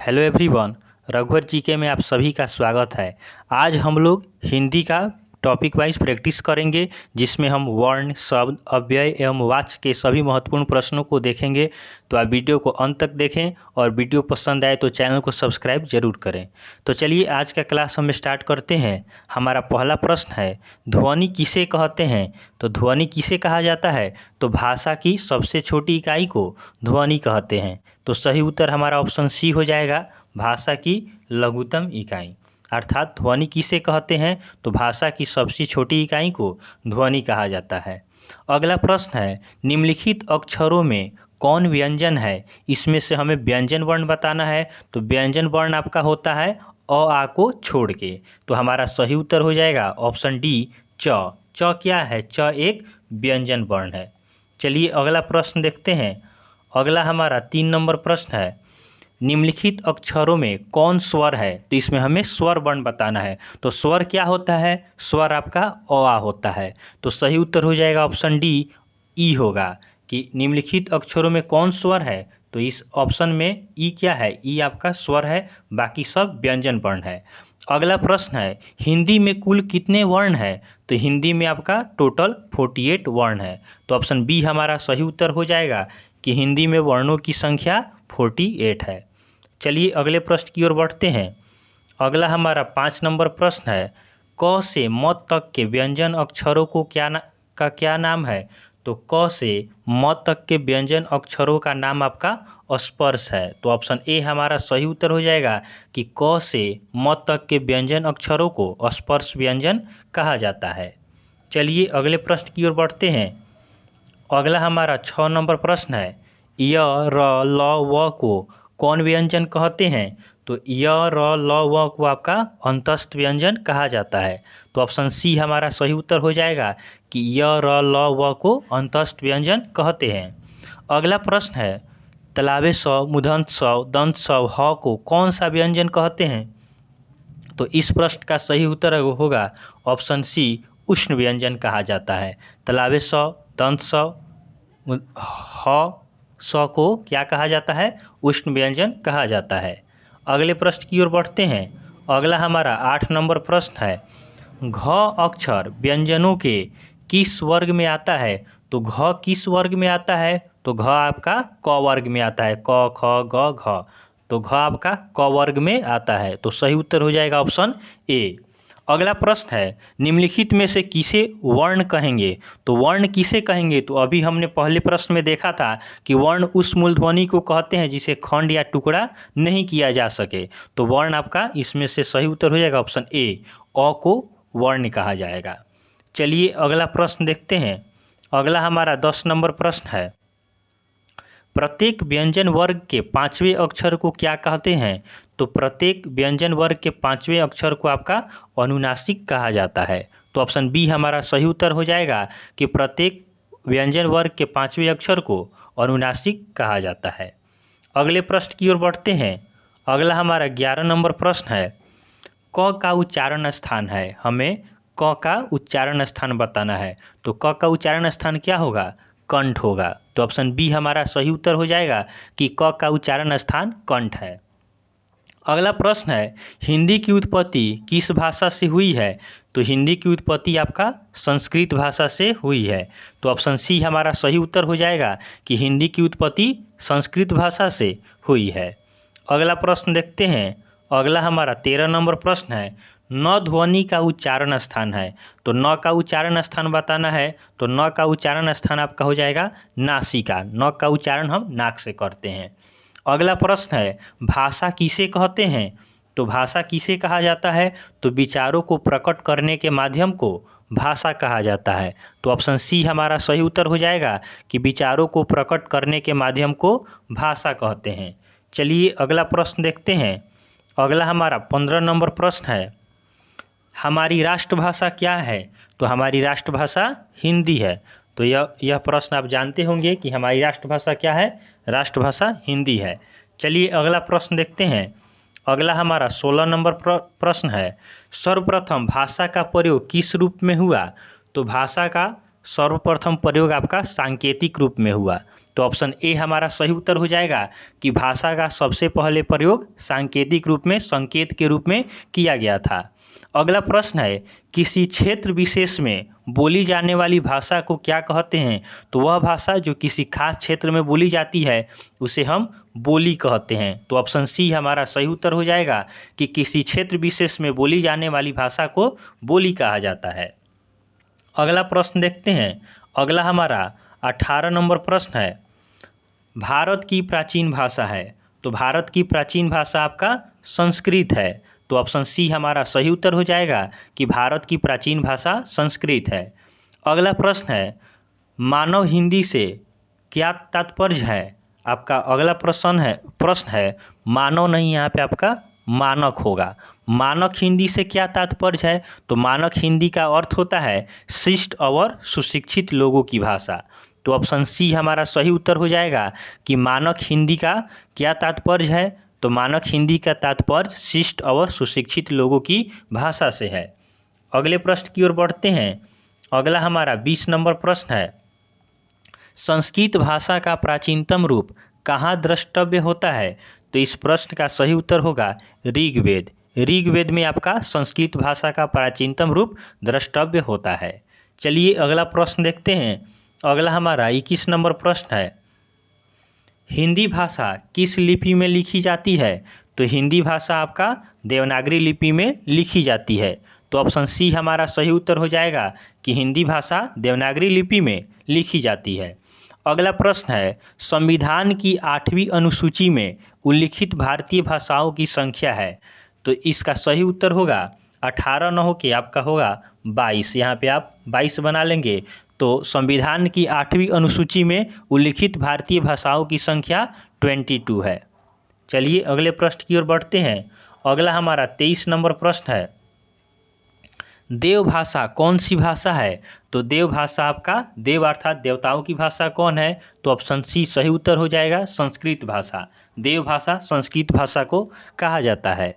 Hello everyone. रघुवर GK में आप सभी का स्वागत है। आज हम लोग हिंदी का टॉपिक वाइज प्रैक्टिस करेंगे, जिसमें हम वर्ण, शब्द, अव्यय एवं वाच्य के सभी महत्वपूर्ण प्रश्नों को देखेंगे। तो आप वीडियो को अंत तक देखें और वीडियो पसंद आए तो चैनल को सब्सक्राइब जरूर करें। तो चलिए आज का क्लास हम स्टार्ट करते हैं। हमारा पहला प्रश्न है, ध्वनि किसे कहते हैं? तो ध्वनि किसे कहा जाता है? तो भाषा की सबसे छोटी इकाई को ध्वनि कहते हैं। तो सही उत्तर हमारा ऑप्शन सी हो जाएगा, भाषा की लघुतम इकाई। अर्थात ध्वनि किसे कहते हैं? तो भाषा की सबसे छोटी इकाई को ध्वनि कहा जाता है। अगला प्रश्न है, निम्नलिखित अक्षरों में कौन व्यंजन है? इसमें से हमें व्यंजन वर्ण बताना है। तो व्यंजन वर्ण आपका होता है अ आ को छोड़ के। तो हमारा सही उत्तर हो जाएगा ऑप्शन डी, च। च क्या है? च एक व्यंजन वर्ण है। चलिए अगला प्रश्न देखते हैं। अगला हमारा 3 नंबर प्रश्न है, निम्नलिखित अक्षरों में कौन स्वर है? तो इसमें हमें स्वर वर्ण बताना है। तो स्वर क्या होता है? स्वर आपका अ आ होता है। तो सही उत्तर हो जाएगा ऑप्शन डी, ई होगा कि निम्नलिखित अक्षरों में कौन स्वर है। तो इस ऑप्शन में ई क्या है? ई आपका स्वर है, बाकी सब व्यंजन वर्ण है। अगला प्रश्न है, हिंदी में कुल कितने वर्ण हैं? तो हिंदी में आपका टोटल 48 वर्ण है। तो ऑप्शन बी हमारा सही उत्तर हो जाएगा कि हिंदी में वर्णों की संख्या 48 है। चलिए अगले प्रश्न की ओर बढ़ते हैं। अगला हमारा 5 नंबर प्रश्न है, क से म तक के व्यंजन अक्षरों को क्या नाम है? तो क से म तक के व्यंजन अक्षरों का नाम आपका स्पर्श है। तो ऑप्शन ए हमारा सही उत्तर हो जाएगा कि क से म तक के व्यंजन अक्षरों को स्पर्श व्यंजन कहा जाता है। चलिए अगले प्रश्न की ओर बढ़ते हैं। अगला हमारा 6 नंबर प्रश्न है, य, र, ल, व को कौन व्यंजन कहते हैं? तो य, र, ल, व को आपका अंतस्थ व्यंजन कहा जाता है। तो ऑप्शन सी हमारा सही उत्तर हो जाएगा कि य, र, ल, व को अंतस्थ व्यंजन कहते हैं। अगला प्रश्न है, तलावे स, मूर्धन्य स, दंत स, ह को कौन सा व्यंजन कहते हैं? तो इस प्रश्न का सही उत्तर होगा ऑप्शन सी, उष्ण व्यंजन कहा जाता है। तलावे स, दंत स, ह, स को क्या कहा जाता है? उष्ण व्यंजन कहा जाता है। अगले प्रश्न की ओर बढ़ते हैं। अगला हमारा 8 नंबर प्रश्न है, घ अक्षर व्यंजनों के किस वर्ग में आता है? तो घ किस वर्ग में आता है? तो घ आपका क वर्ग में आता है। क, ख, ग, घ। तो घ आपका क वर्ग में आता है। तो सही उत्तर हो जाएगा ऑप्शन ए। अगला प्रश्न है, निम्नलिखित में से किसे वर्ण कहेंगे? तो वर्ण किसे कहेंगे? तो अभी हमने पहले प्रश्न में देखा था कि वर्ण उस मूलध्वनि को कहते हैं जिसे खंड या टुकड़ा नहीं किया जा सके। तो वर्ण आपका इसमें से सही उत्तर हो जाएगा ऑप्शन ए, अ को वर्ण कहा जाएगा। चलिए अगला प्रश्न देखते हैं। अगला हमारा 10 नंबर प्रश्न है, प्रत्येक व्यंजन वर्ग के 5वें अक्षर को क्या कहते हैं? तो प्रत्येक व्यंजन वर्ग के 5वें अक्षर को आपका अनुनासिक कहा जाता है। तो ऑप्शन बी हमारा सही उत्तर हो जाएगा कि प्रत्येक व्यंजन वर्ग के 5वें अक्षर को अनुनासिक कहा जाता है। अगले प्रश्न की ओर बढ़ते हैं। अगला हमारा 11 नंबर प्रश्न है, क का उच्चारण स्थान है। हमें क का उच्चारण स्थान बताना है। तो क का उच्चारण स्थान क्या होगा? कंठ होगा। तो ऑप्शन बी हमारा सही उत्तर हो जाएगा कि क का उच्चारण स्थान कंठ है। अगला प्रश्न है, हिंदी की उत्पत्ति किस भाषा से हुई है? तो हिंदी की उत्पत्ति आपका संस्कृत भाषा से हुई है। तो ऑप्शन सी हमारा सही उत्तर हो जाएगा कि हिंदी की उत्पत्ति संस्कृत भाषा से हुई है। अगला प्रश्न देखते हैं। अगला हमारा 13 नंबर प्रश्न है, न ध्वनि का उच्चारण स्थान है। तो न का उच्चारण स्थान बताना है। तो न का उच्चारण स्थान आपका हो जाएगा नासिका। न का उच्चारण हम नाक से करते हैं। अगला प्रश्न है, भाषा किसे कहते हैं? तो भाषा किसे कहा जाता है? तो विचारों को प्रकट करने के माध्यम को भाषा कहा जाता है। तो ऑप्शन सी हमारा सही उत्तर हो जाएगा कि विचारों को प्रकट करने के माध्यम को भाषा कहते हैं। चलिए अगला प्रश्न देखते हैं। अगला हमारा 15 नंबर प्रश्न है, हमारी राष्ट्रभाषा क्या है? तो हमारी राष्ट्रभाषा हिंदी है। तो यह प्रश्न आप जानते होंगे कि हमारी राष्ट्रभाषा क्या है? राष्ट्रभाषा हिंदी है। चलिए अगला प्रश्न देखते हैं। अगला हमारा 16 नंबर प्रश्न है, सर्वप्रथम भाषा का प्रयोग किस रूप में हुआ? तो भाषा का सर्वप्रथम प्रयोग आपका सांकेतिक रूप में हुआ। तो ऑप्शन ए हमारा सही उत्तर हो जाएगा कि भाषा का सबसे पहले प्रयोग सांकेतिक रूप में, संकेत के रूप में किया गया था। अगला प्रश्न है, किसी क्षेत्र विशेष में बोली जाने वाली भाषा को क्या कहते हैं? तो वह भाषा जो किसी खास क्षेत्र में बोली जाती है उसे हम बोली कहते हैं। तो ऑप्शन सी हमारा सही उत्तर हो जाएगा कि किसी क्षेत्र विशेष में बोली जाने वाली भाषा को बोली कहा जाता है। अगला प्रश्न देखते हैं। अगला हमारा 18 नंबर प्रश्न है, भारत की प्राचीन भाषा है। तो भारत की प्राचीन भाषा आपका संस्कृत है। तो ऑप्शन सी हमारा सही उत्तर हो जाएगा कि भारत की प्राचीन भाषा संस्कृत है। अगला प्रश्न है, मानव हिंदी से क्या तात्पर्य है? आपका अगला प्रश्न है मानव नहीं, यहाँ पे आपका मानक होगा। मानक हिंदी से क्या तात्पर्य है? तो मानक हिंदी का अर्थ होता है शिष्ट और सुशिक्षित लोगों की भाषा। तो ऑप्शन सी हमारा सही उत्तर हो जाएगा कि मानक हिंदी का क्या तात्पर्य है? तो मानक हिंदी का तात्पर्य शिष्ट और सुशिक्षित लोगों की भाषा से है। अगले प्रश्न की ओर बढ़ते हैं। अगला हमारा 20 नंबर प्रश्न है, संस्कृत भाषा का प्राचीनतम रूप कहाँ द्रष्टव्य होता है? तो इस प्रश्न का सही उत्तर होगा ऋग्वेद। ऋग्वेद में आपका संस्कृत भाषा का प्राचीनतम रूप द्रष्टव्य होता है। चलिए अगला प्रश्न देखते हैं। अगला हमारा 21 नंबर प्रश्न है, हिंदी भाषा किस लिपि में लिखी जाती है? तो हिंदी भाषा आपका देवनागरी लिपि में लिखी जाती है। तो ऑप्शन सी हमारा सही उत्तर हो जाएगा कि हिंदी भाषा देवनागरी लिपि में लिखी जाती है। अगला प्रश्न है, संविधान की 8वीं अनुसूची में उल्लिखित भारतीय भाषाओं की संख्या है। तो इसका सही उत्तर होगा 18 न हो के आपका होगा 22। यहाँ पे आप 22 बना लेंगे। तो संविधान की 8वीं अनुसूची में उल्लिखित भारतीय भाषाओं की संख्या 22 है। चलिए अगले प्रश्न की ओर बढ़ते हैं। अगला हमारा 23 नंबर प्रश्न है, देव भाषा कौन सी भाषा है? तो देव भाषा आपका देव अर्थात देवताओं की भाषा कौन है? तो ऑप्शन सी सही उत्तर हो जाएगा संस्कृत भाषा। देव भाषा संस्कृत भाषा को कहा जाता है।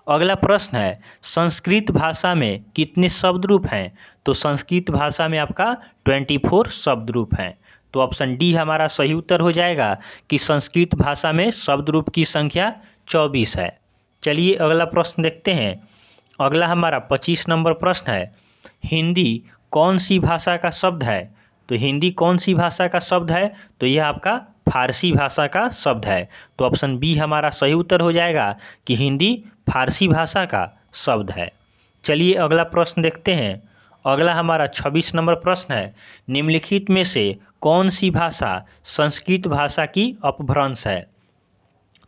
अगला प्रश्न है, संस्कृत भाषा में कितने शब्द रूप हैं? तो संस्कृत भाषा में आपका 24 शब्द रूप हैं। तो ऑप्शन डी हमारा सही उत्तर हो जाएगा कि संस्कृत भाषा में शब्द रूप की संख्या 24 है। चलिए अगला प्रश्न देखते हैं। अगला हमारा 25 नंबर प्रश्न है, हिंदी कौन सी भाषा का शब्द है? तो हिंदी कौन सी भाषा का शब्द है? तो यह आपका फारसी भाषा का शब्द है। तो ऑप्शन बी हमारा सही उत्तर हो जाएगा कि हिंदी फारसी भाषा का शब्द है। चलिए अगला प्रश्न देखते हैं। अगला हमारा 26 नंबर प्रश्न है, निम्नलिखित में से कौन सी भाषा संस्कृत भाषा की अपभ्रंश है?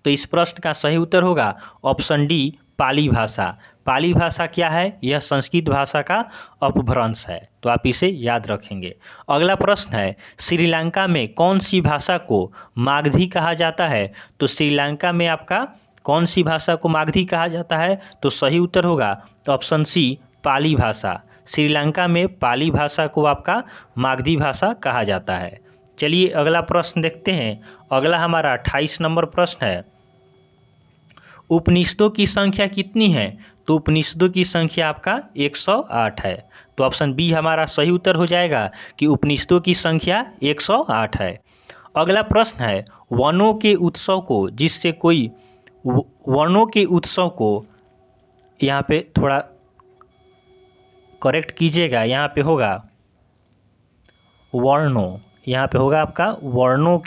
तो इस प्रश्न का सही उत्तर होगा ऑप्शन डी पाली भाषा। पाली भाषा क्या है? यह संस्कृत भाषा का अपभ्रंश है। तो आप इसे याद रखेंगे। अगला प्रश्न है, श्रीलंका में कौन सी भाषा को मागधी कहा जाता है? तो श्रीलंका में आपका कौन सी भाषा को मागधी कहा जाता है? तो सही उत्तर होगा तो ऑप्शन सी पाली भाषा। श्रीलंका में पाली भाषा को आपका मागधी भाषा कहा जाता है। चलिए अगला प्रश्न देखते हैं। अगला हमारा 28 नंबर प्रश्न है, उपनिषदों की संख्या कितनी है? तो उपनिषदों की संख्या आपका 108 है। तो ऑप्शन बी हमारा सही उत्तर हो जाएगा कि उपनिषदों की संख्या 108 है। अगला प्रश्न है, वनों के उत्सव को यहाँ पे थोड़ा करेक्ट कीजिएगा। यहाँ पे होगा वर्णों, यहाँ पे होगा आपका वर्णों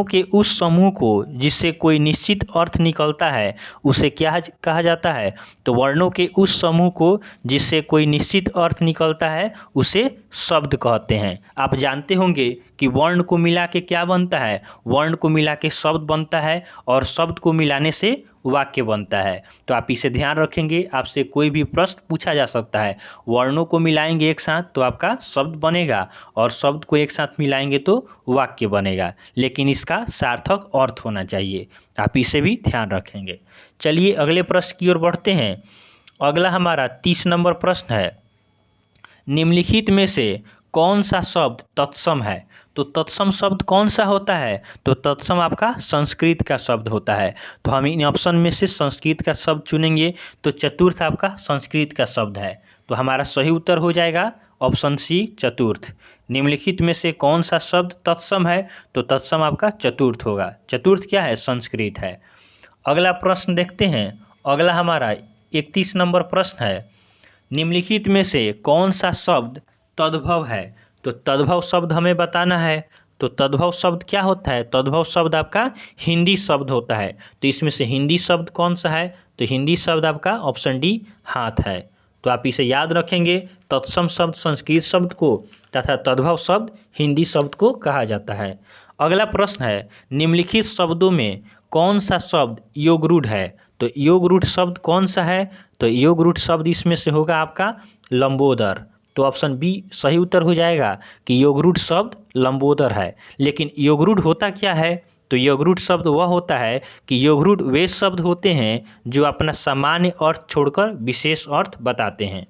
के उस समूह को जिससे कोई निश्चित अर्थ निकलता है उसे क्या कहा जाता है? तो वर्णों के उस समूह को जिससे कोई निश्चित अर्थ निकलता है उसे शब्द कहते हैं। आप जानते होंगे कि वर्ण को मिला के क्या बनता है? वर्ण को मिला के शब्द बनता है और शब्द को मिलाने से वाक्य बनता है। तो आप इसे ध्यान रखेंगे, आपसे कोई भी प्रश्न पूछा जा सकता है। वर्णों को मिलाएंगे एक साथ तो आपका शब्द बनेगा और शब्द को एक साथ मिलाएंगे तो वाक्य बनेगा, लेकिन इसका सार्थक अर्थ होना चाहिए। आप इसे भी ध्यान रखेंगे। चलिए अगले प्रश्न की ओर बढ़ते हैं। अगला हमारा 30 नंबर प्रश्न है, निम्नलिखित में से कौन सा शब्द तत्सम है? तो तत्सम शब्द कौन सा होता है? तो तत्सम आपका संस्कृत का शब्द होता है। तो हम इन ऑप्शन में से संस्कृत का शब्द चुनेंगे। तो चतुर्थ आपका संस्कृत का शब्द है। तो हमारा सही उत्तर हो जाएगा ऑप्शन सी चतुर्थ। निम्नलिखित में से कौन सा शब्द तत्सम है? तो तत्सम आपका चतुर्थ होगा। चतुर्थ क्या है? संस्कृत है। अगला प्रश्न देखते हैं। अगला हमारा 31 नंबर प्रश्न है। निम्नलिखित में से कौन सा शब्द तद्भव है? तो तद्भव शब्द हमें बताना है। तो तद्भव शब्द क्या होता है? तद्भव शब्द आपका हिंदी शब्द होता है। तो इसमें से हिंदी शब्द कौन सा है? तो हिंदी शब्द आपका ऑप्शन डी हाथ है। तो आप इसे याद रखेंगे। तत्सम शब्द संस्कृत शब्द को तथा तद्भव शब्द हिंदी शब्द को कहा जाता है। अगला प्रश्न है। निम्नलिखित शब्दों में कौन सा शब्द योगरूढ़ है? तो योगरूढ़ शब्द कौन सा है? तो योगरूढ़ शब्द इसमें से होगा आपका लंबोदर। तो ऑप्शन बी सही उत्तर हो जाएगा कि योगरूढ़ शब्द लंबोदर है। लेकिन योगरूढ़ होता क्या है? तो योगरूढ़ शब्द वह होता है कि योगरूढ़ वे शब्द होते हैं जो अपना सामान्य अर्थ छोड़कर विशेष अर्थ बताते हैं।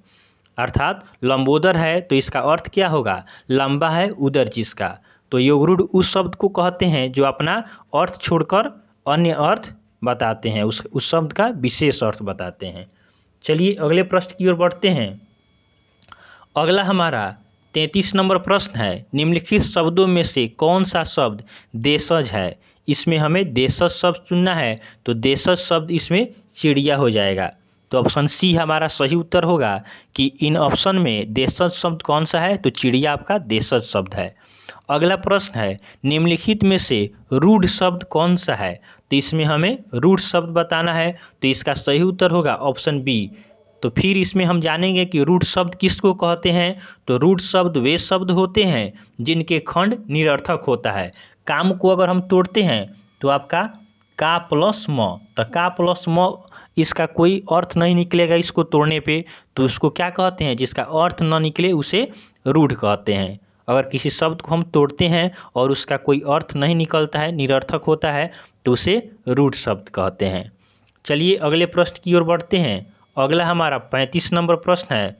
अर्थात लंबोदर है तो इसका अर्थ क्या होगा? लंबा है उदर जिसका। तो योगरूढ़ उस शब्द को कहते हैं जो अपना अर्थ छोड़कर अन्य अर्थ बताते हैं, उस शब्द का विशेष अर्थ बताते हैं। चलिए अगले प्रश्न की ओर बढ़ते हैं। अगला हमारा 33 नंबर प्रश्न है। निम्नलिखित शब्दों में से कौन सा शब्द देशज है? इसमें हमें देशज शब्द चुनना है। तो देशज शब्द इसमें चिड़िया हो जाएगा। तो ऑप्शन सी हमारा सही उत्तर होगा कि इन ऑप्शन में देशज शब्द कौन सा है? तो चिड़िया आपका देशज शब्द है। अगला प्रश्न है। निम्नलिखित में से रूढ़ शब्द कौन सा है? तो इसमें हमें रूढ़ शब्द बताना है। तो इसका सही उत्तर होगा ऑप्शन बी। तो फिर इसमें हम जानेंगे कि रूढ़ शब्द किसको कहते हैं। तो रूढ़ शब्द वे शब्द होते हैं जिनके खंड निरर्थक होता है। काम को अगर हम तोड़ते हैं तो आपका का प्लस म, तो का प्लस म इसका कोई अर्थ नहीं निकलेगा इसको तोड़ने पे, तो उसको क्या कहते हैं? जिसका अर्थ न निकले उसे रूढ़ कहते हैं। अगर किसी शब्द को हम तोड़ते हैं और उसका कोई अर्थ नहीं निकलता है, निरर्थक होता है, तो उसे रूढ़ शब्द कहते हैं। चलिए अगले प्रश्न की ओर बढ़ते हैं। अगला हमारा 35 नंबर प्रश्न है।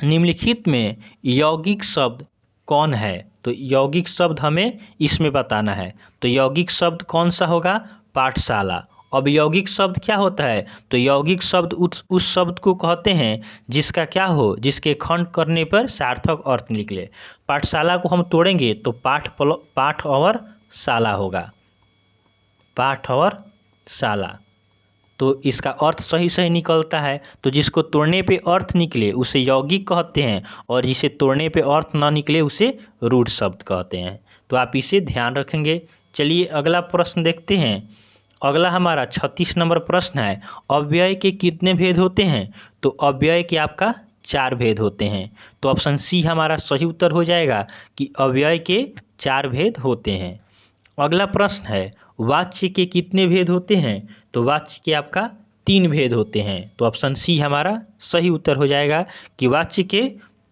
निम्नलिखित में यौगिक शब्द कौन है? तो यौगिक शब्द हमें इसमें बताना है। तो यौगिक शब्द कौन सा होगा? पाठशाला। अब यौगिक शब्द क्या होता है? तो यौगिक शब्द उस शब्द को कहते हैं जिसका क्या हो, जिसके खंड करने पर सार्थक अर्थ निकले। पाठशाला को हम तोड़ेंगे तो पाठ और शाला होगा। पाठ और शाला, तो इसका अर्थ सही सही निकलता है। तो जिसको तोड़ने पे अर्थ निकले उसे यौगिक कहते हैं और जिसे तोड़ने पे अर्थ ना निकले उसे रूढ़ शब्द कहते हैं। तो आप इसे ध्यान रखेंगे। चलिए अगला प्रश्न देखते हैं। अगला हमारा 36 नंबर प्रश्न है। अव्यय के कितने भेद होते हैं? तो अव्यय के आपका 4 भेद होते हैं। तो ऑप्शन सी हमारा सही उत्तर हो जाएगा कि अव्यय के 4 भेद होते हैं। अगला प्रश्न है। वाच्य के कितने भेद होते हैं? तो वाच्य के आपका 3 भेद होते हैं। तो ऑप्शन सी हमारा सही उत्तर हो जाएगा कि वाच्य के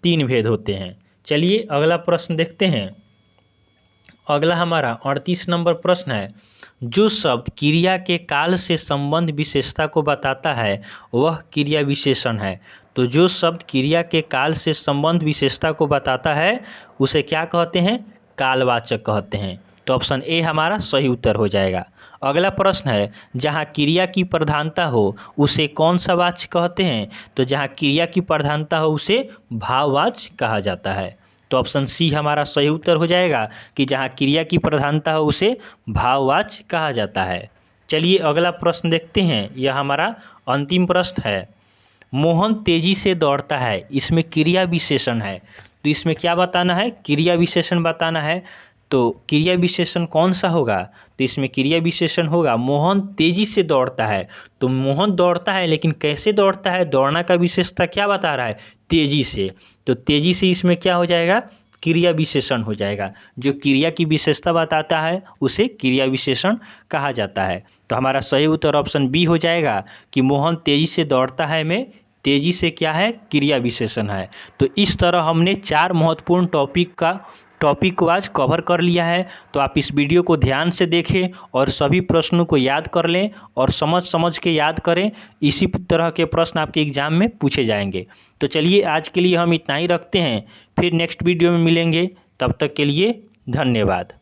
3 भेद होते हैं। चलिए अगला प्रश्न देखते हैं। अगला हमारा 38 नंबर प्रश्न है। जो शब्द क्रिया के काल से संबंध विशेषता को बताता है वह क्रिया विशेषण है। तो जो शब्द क्रिया के काल से संबंध विशेषता को बताता है उसे क्या कहते हैं? कालवाचक कहते हैं। तो ऑप्शन ए हमारा सही उत्तर हो जाएगा। अगला प्रश्न है। जहाँ क्रिया की प्रधानता हो उसे कौन सा वाच्य कहते हैं? तो जहाँ क्रिया की प्रधानता हो उसे भाववाच्य कहा जाता है। तो ऑप्शन सी हमारा सही उत्तर हो जाएगा कि जहाँ क्रिया की प्रधानता हो उसे भाववाच्य कहा जाता है। चलिए अगला प्रश्न देखते हैं। यह हमारा अंतिम प्रश्न है। मोहन तेजी से दौड़ता है, इसमें क्रिया विशेषण है। तो इसमें क्या बताना है? क्रिया विशेषण बताना है। तो क्रिया विशेषण कौन सा होगा? तो इसमें क्रिया विशेषण होगा मोहन तेजी से दौड़ता है। तो मोहन दौड़ता है लेकिन कैसे दौड़ता है? दौड़ना का विशेषता क्या बता रहा है? तेजी से। तो तेजी से इसमें क्या हो जाएगा? क्रिया विशेषण हो जाएगा। जो क्रिया की विशेषता बताता है उसे क्रिया विशेषण कहा जाता है। तो हमारा सही उत्तर ऑप्शन बी हो जाएगा कि मोहन तेजी से दौड़ता है में तेजी से क्या है? क्रिया विशेषण है। तो इस तरह हमने 4 महत्वपूर्ण टॉपिक को आज कवर कर लिया है। तो आप इस वीडियो को ध्यान से देखें और सभी प्रश्नों को याद कर लें और समझ के याद करें। इसी तरह के प्रश्न आपके एग्जाम में पूछे जाएंगे। तो चलिए आज के लिए हम इतना ही रखते हैं, फिर नेक्स्ट वीडियो में मिलेंगे। तब तक के लिए धन्यवाद।